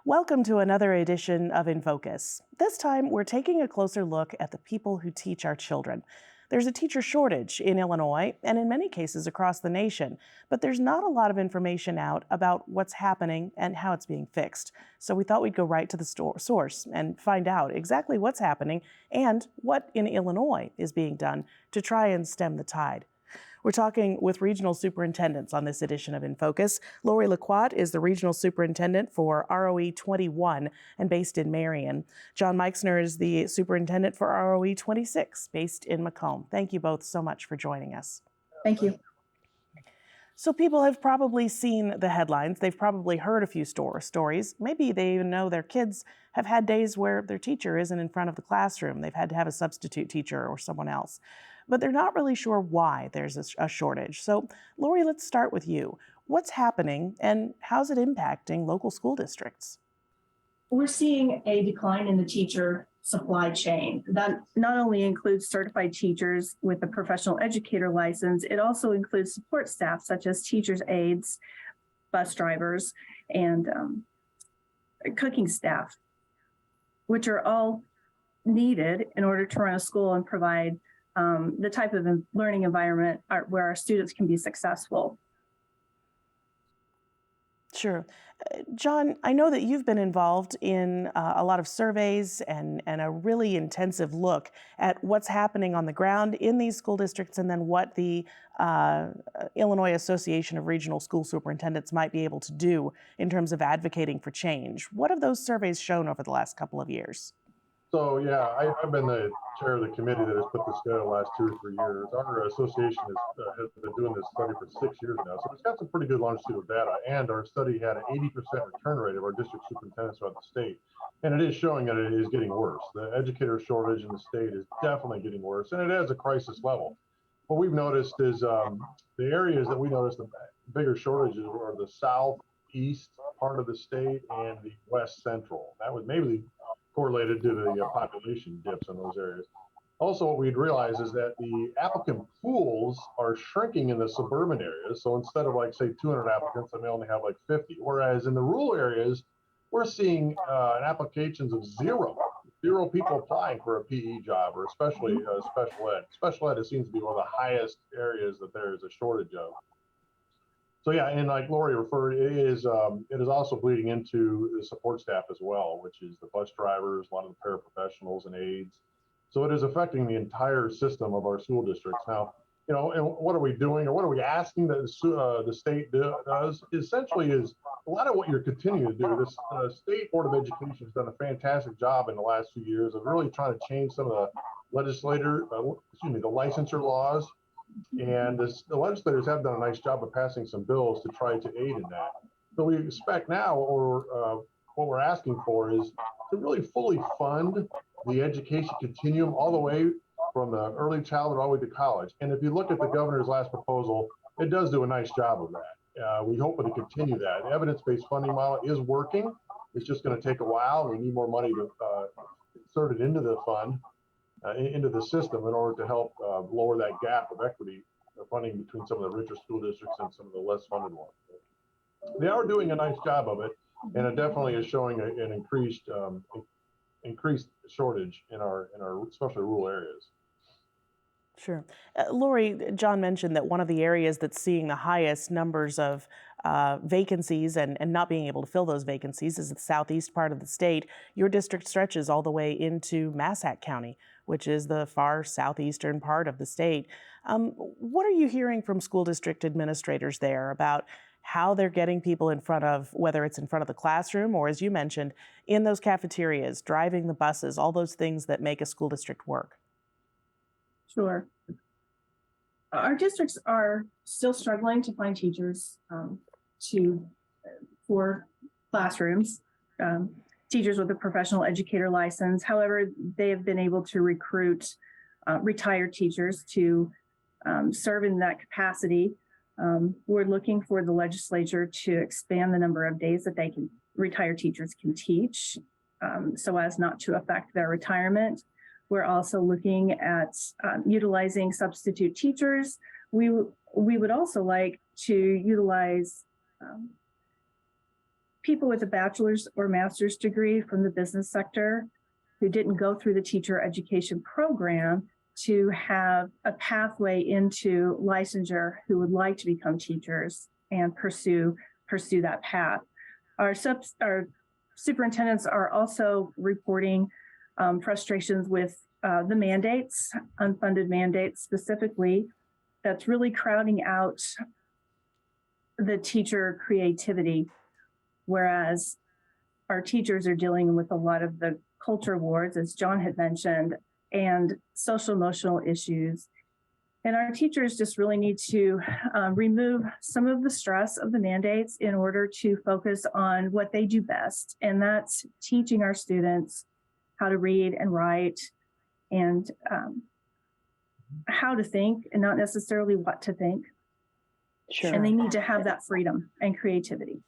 Welcome to another edition of InFocus. This time, we're taking a closer look at the people who teach our children. There's a teacher shortage in Illinois and in many cases across the nation, but there's not a lot of information out about what's happening and how it's being fixed. So we thought we'd go right to the source and find out exactly what's happening and what in Illinois is being done to try and stem the tide. We're talking with regional superintendents on this edition of InFocus. Lori LaQuat is the regional superintendent for ROE 21 and based in Marion. John Meixner is the superintendent for ROE 26 based in Macomb. Thank you both so much for joining us. Thank you. So people have probably seen the headlines. They've probably heard a few stories. Maybe they even know their kids have had days where their teacher isn't in front of the classroom. They've had to have a substitute teacher or someone else. But they're not really sure why there's a shortage. So, Lori, let's start with you. What's happening and how's it impacting local school districts? We're seeing a decline in the teacher supply chain. That not only includes certified teachers with a professional educator license, it also includes support staff such as teachers' aides, bus drivers, and cooking staff, which are all needed in order to run a school and provide the type of learning environment where our students can be successful. Sure. John, I know that you've been involved in a lot of surveys and a really intensive look at what's happening on the ground in these school districts and then what the Illinois Association of Regional School Superintendents might be able to do in terms of advocating for change. What have those surveys shown over the last couple of years? So yeah, I've been the chair of the committee that has put this together the last 2 or 3 years. Our association has been doing this study for 6 years now, so it's got some pretty good longitudinal data. And our study had an 80% return rate of our district superintendents throughout the state, and it is showing that it is getting worse. The educator shortage in the state is definitely getting worse, and it is a crisis level. What we've noticed is the areas that we noticed the bigger shortages were the southeast part of the state and the west central. That was maybe correlated to the population dips in those areas. Also, what we'd realize is that the applicant pools are shrinking in the suburban areas. So instead of like say 200 applicants, they may only have like 50. Whereas in the rural areas, we're seeing applications of zero people applying for a PE job or especially special ed. Special ed seems to be one of the highest areas that there is a shortage of. So yeah, and like Lori referred, it is also bleeding into the support staff as well, which is the bus drivers, a lot of the paraprofessionals and aides. So it is affecting the entire system of our school districts. Now, you know, and what are we doing, or what are we asking that the state does? Essentially, is a lot of what you're continuing to do. This state board of education has done a fantastic job in the last few years of really trying to change some of the the licensure laws. And the legislators have done a nice job of passing some bills to try to aid in that. So we expect now, or what we're asking for is to really fully fund the education continuum all the way from the early childhood all the way to college. And if you look at the governor's last proposal, it does do a nice job of that. We hope to continue that. The evidence-based funding model is working. It's just going to take a while. We need more money to insert it into the fund. Into the system in order to help lower that gap of equity funding between some of the richer school districts and some of the less funded ones. They are doing a nice job of it, and it definitely is showing an increased shortage in our especially rural areas. Sure. Lori, John mentioned that one of the areas that's seeing the highest numbers of vacancies and not being able to fill those vacancies is the southeast part of the state. Your district stretches all the way into Massac County, which is the far southeastern part of the state. What are you hearing from school district administrators there about how they're getting people in front of, whether it's in front of the classroom or, as you mentioned, in those cafeterias, driving the buses, all those things that make a school district work? Sure. Our districts are still struggling to find teachers for classrooms, teachers with a professional educator license. However, they have been able to recruit retired teachers to serve in that capacity. We're looking for the legislature to expand the number of days that retired teachers can teach so as not to affect their retirement. We're also looking at utilizing substitute teachers. We would also like to utilize people with a bachelor's or master's degree from the business sector who didn't go through the teacher education program to have a pathway into licensure who would like to become teachers and pursue that path. Our superintendents are also reporting frustrations with the mandates, unfunded mandates specifically, that's really crowding out the teacher creativity, whereas our teachers are dealing with a lot of the culture wars, as John had mentioned, and social emotional issues. And our teachers just really need to remove some of the stress of the mandates in order to focus on what they do best. And that's teaching our students how to read and write and how to think and not necessarily what to think. Sure. And they need to have that freedom and creativity.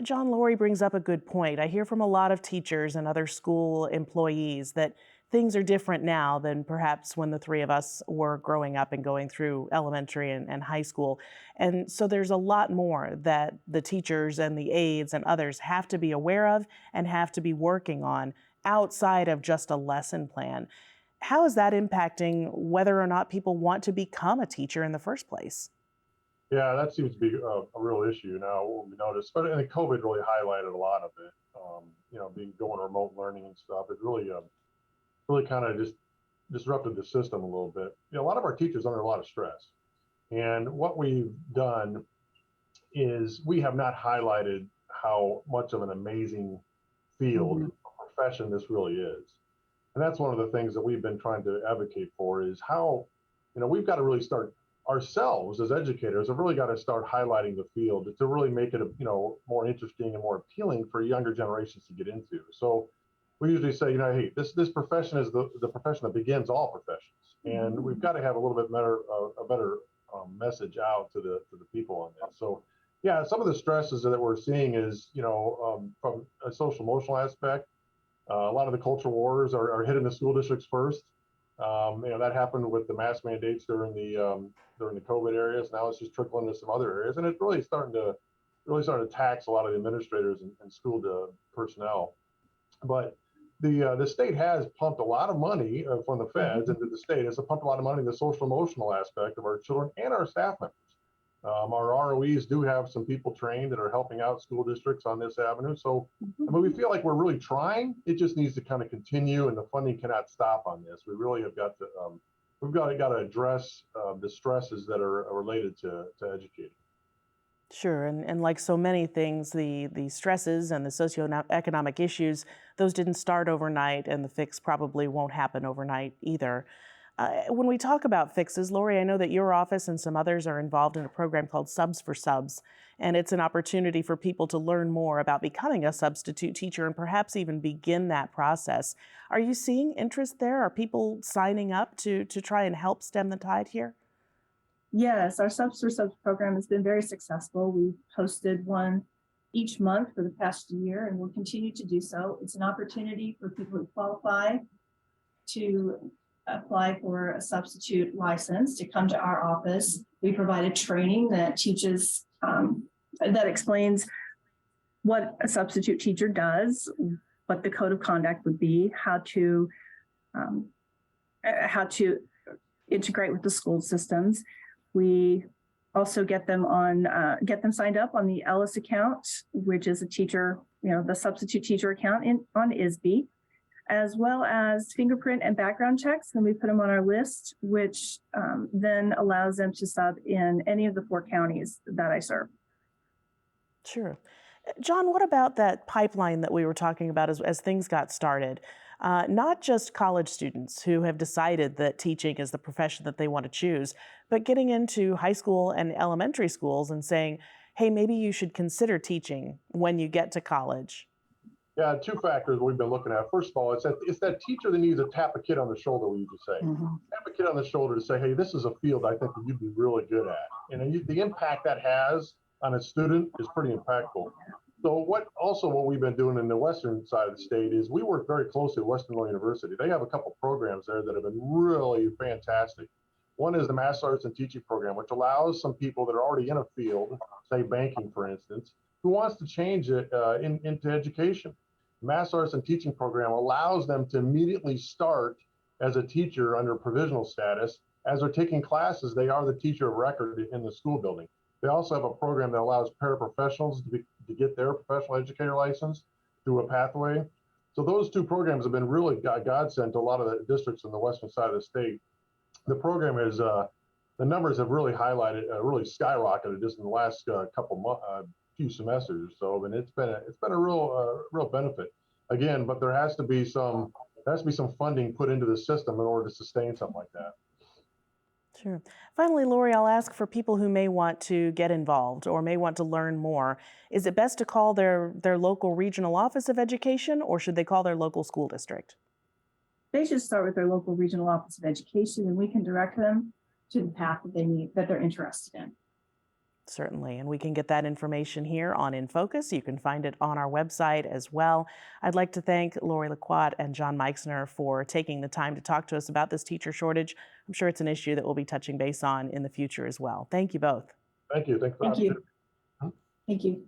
John, Lori brings up a good point. I hear from a lot of teachers and other school employees that things are different now than perhaps when the three of us were growing up and going through elementary and high school. And so there's a lot more that the teachers and the aides and others have to be aware of and have to be working on outside of just a lesson plan. How is that impacting whether or not people want to become a teacher in the first place? Yeah, that seems to be a real issue now. What we noticed, but I think COVID really highlighted a lot of it. Being going remote learning and stuff, it really kind of just disrupted the system a little bit. A lot of our teachers are under a lot of stress, and what we've done is we have not highlighted how much of an amazing field, profession this really is. And that's one of the things that we've been trying to advocate for is how, we've got to really start ourselves as educators have really got to start highlighting the field to really make it, more interesting and more appealing for younger generations to get into. So we usually say, hey, this profession is the profession that begins all professions, and we've got to have a little bit better, a better message out to the people on this. So, yeah, some of the stresses that we're seeing is, from a social emotional aspect. A lot of the culture wars are hitting the school districts first. That happened with the mask mandates during the COVID areas. Now it's just trickling into some other areas, and it's really starting to tax a lot of the administrators and school personnel. But the state has pumped a lot of money from the feds into the state. It's pumped a lot of money in the social emotional aspect of our children and our staff members. Our ROEs do have some people trained that are helping out school districts on this avenue. So we feel like we're really trying. It just needs to kind of continue, and the funding cannot stop on this. We really have got to we've got to address the stresses that are related to educating. Sure, and like so many things, the stresses and the socioeconomic issues, those didn't start overnight, and the fix probably won't happen overnight either. When we talk about fixes, Lori, I know that your office and some others are involved in a program called Subs for Subs, and it's an opportunity for people to learn more about becoming a substitute teacher and perhaps even begin that process. Are you seeing interest there? Are people signing up to try and help stem the tide here? Yes, our Subs for Subs program has been very successful. We've hosted one each month for the past year, and we'll continue to do so. It's an opportunity for people who qualify to apply for a substitute license to come to our office. We provide a training that teaches, that explains what a substitute teacher does, what the code of conduct would be, how to integrate with the school systems. We also get them signed up on the Ellis account, which is a teacher, the substitute teacher account on ISB, as well as fingerprint and background checks. Then we put them on our list, which then allows them to sub in any of the 4 counties that I serve. Sure. John, what about that pipeline that we were talking about as things got started? Not just college students who have decided that teaching is the profession that they want to choose, but getting into high school and elementary schools and saying, hey, maybe you should consider teaching when you get to college. Yeah, 2 factors we've been looking at. First of all, it's that teacher that needs to tap a kid on the shoulder, we usually say. Tap a kid on the shoulder to say, hey, this is a field I think that you'd be really good at. And the impact that has on a student is pretty impactful. So what we've been doing in the western side of the state is we work very closely with Western Illinois University. They have a couple programs there that have been really fantastic. One is the Master Arts and Teaching program, which allows some people that are already in a field, say banking, for instance, who wants to change it into education. Mass Arts and Teaching program allows them to immediately start as a teacher under provisional status. As they're taking classes, they are the teacher of record in the school building. They also have a program that allows paraprofessionals to get their professional educator license through a pathway. So those two programs have been really godsend to a lot of the districts in the western side of the state. The program is, the numbers have really highlighted, really skyrocketed just in the last few semesters or so, and it's been a real benefit. Again, but there has to be some funding put into the system in order to sustain something like that. Sure. Finally, Lori, I'll ask for people who may want to get involved or may want to learn more. Is it best to call their local regional office of education, or should they call their local school district? They should start with their local regional office of education, and we can direct them to the path that they need, that they're interested in. Certainly, and we can get that information here on InFocus. You can find it on our website as well. I'd like to thank Lori LaQuat and John Meixner for taking the time to talk to us about this teacher shortage. I'm sure it's an issue that we'll be touching base on in the future as well. Thank you both. Thank you. Thank you. Thank you.